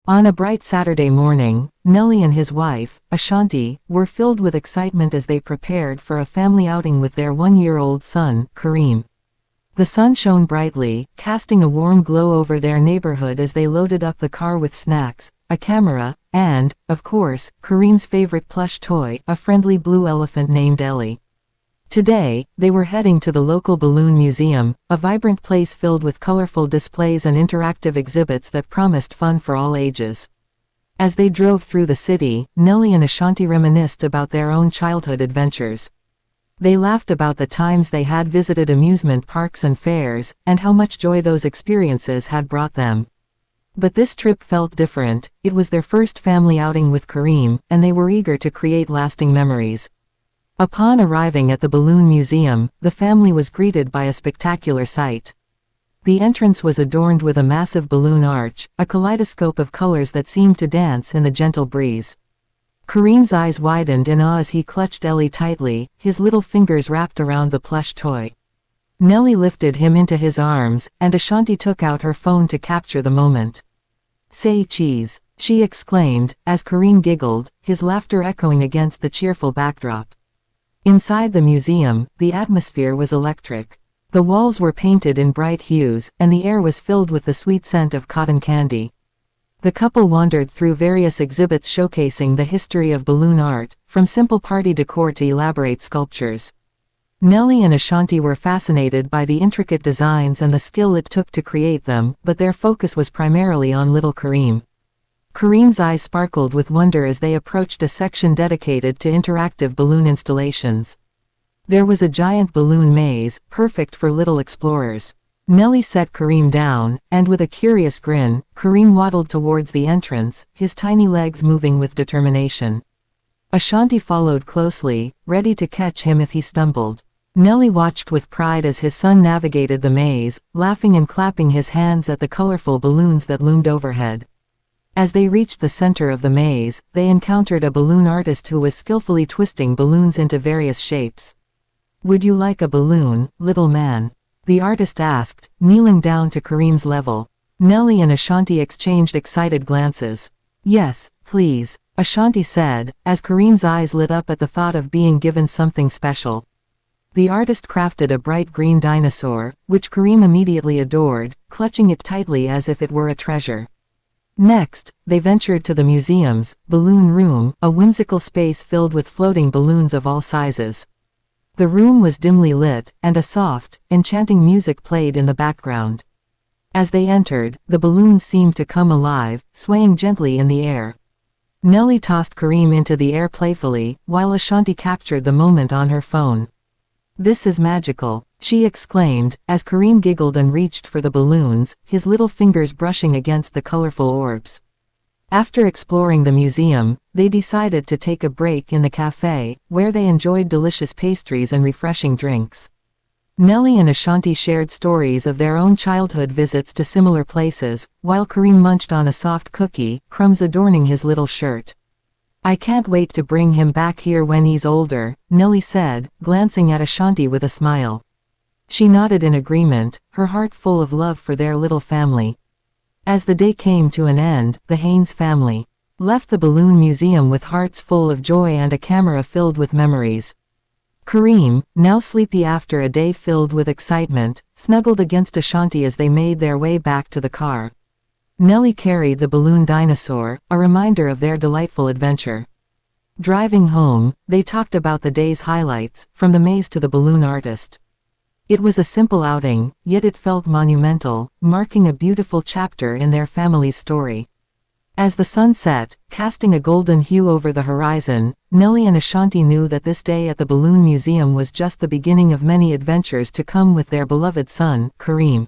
On a bright Saturday morning, Nelly and his wife, Ashanti, were filled with excitement as they prepared for a family outing with their one-year-old son, Kareem. The sun shone brightly, casting a warm glow over their neighborhood as they loaded up the car with snacks, a camera, and, of course, Kareem's favorite plush toy, a friendly blue elephant named Ellie. Today, they were heading to the local Balloon Museum, a vibrant place filled with colorful displays and interactive exhibits that promised fun for all ages. As they drove through the city, Nelly and Ashanti reminisced about their own childhood adventures. They laughed about the times they had visited amusement parks and fairs, and how much joy those experiences had brought them. But this trip felt different. It was their first family outing with Kareem, and they were eager to create lasting memories. Upon arriving at the Balloon Museum, the family was greeted by a spectacular sight. The entrance was adorned with a massive balloon arch, a kaleidoscope of colors that seemed to dance in the gentle breeze. Kareem's eyes widened in awe as he clutched Ellie tightly, his little fingers wrapped around the plush toy. Nelly lifted him into his arms, and Ashanti took out her phone to capture the moment. "Say cheese," she exclaimed, as Kareem giggled, his laughter echoing against the cheerful backdrop. Inside the museum, the atmosphere was electric. The walls were painted in bright hues, and the air was filled with the sweet scent of cotton candy. The couple wandered through various exhibits showcasing the history of balloon art, from simple party decor to elaborate sculptures. Nelly and Ashanti were fascinated by the intricate designs and the skill it took to create them, but their focus was primarily on little Kareem. Kareem's eyes sparkled with wonder as they approached a section dedicated to interactive balloon installations. There was a giant balloon maze, perfect for little explorers. Nelly set Kareem down, and with a curious grin, Kareem waddled towards the entrance, his tiny legs moving with determination. Ashanti followed closely, ready to catch him if he stumbled. Nelly watched with pride as his son navigated the maze, laughing and clapping his hands at the colorful balloons that loomed overhead. As they reached the center of the maze, they encountered a balloon artist who was skillfully twisting balloons into various shapes. "Would you like a balloon, little man?" the artist asked, kneeling down to Kareem's level. Nelly and Ashanti exchanged excited glances. "Yes, please," Ashanti said, as Kareem's eyes lit up at the thought of being given something special. The artist crafted a bright green dinosaur, which Kareem immediately adored, clutching it tightly as if it were a treasure. Next, they ventured to the museum's Balloon Room, a whimsical space filled with floating balloons of all sizes. The room was dimly lit, and a soft, enchanting music played in the background. As they entered, the balloons seemed to come alive, swaying gently in the air. Nelly tossed Kareem into the air playfully, while Ashanti captured the moment on her phone. "This is magical," she exclaimed, as Kareem giggled and reached for the balloons, his little fingers brushing against the colorful orbs. After exploring the museum, they decided to take a break in the cafe, where they enjoyed delicious pastries and refreshing drinks. Nelly and Ashanti shared stories of their own childhood visits to similar places, while Kareem munched on a soft cookie, crumbs adorning his little shirt. "I can't wait to bring him back here when he's older," Nelly said, glancing at Ashanti with a smile. She nodded in agreement, her heart full of love for their little family. As the day came to an end, the Haynes family left the Balloon Museum with hearts full of joy and a camera filled with memories. Kareem, now sleepy after a day filled with excitement, snuggled against Ashanti as they made their way back to the car. Nelly carried the balloon dinosaur, a reminder of their delightful adventure. Driving home, they talked about the day's highlights, from the maze to the balloon artist. It was a simple outing, yet it felt monumental, marking a beautiful chapter in their family's story. As the sun set, casting a golden hue over the horizon, Nelly and Ashanti knew that this day at the Balloon Museum was just the beginning of many adventures to come with their beloved son, Kareem.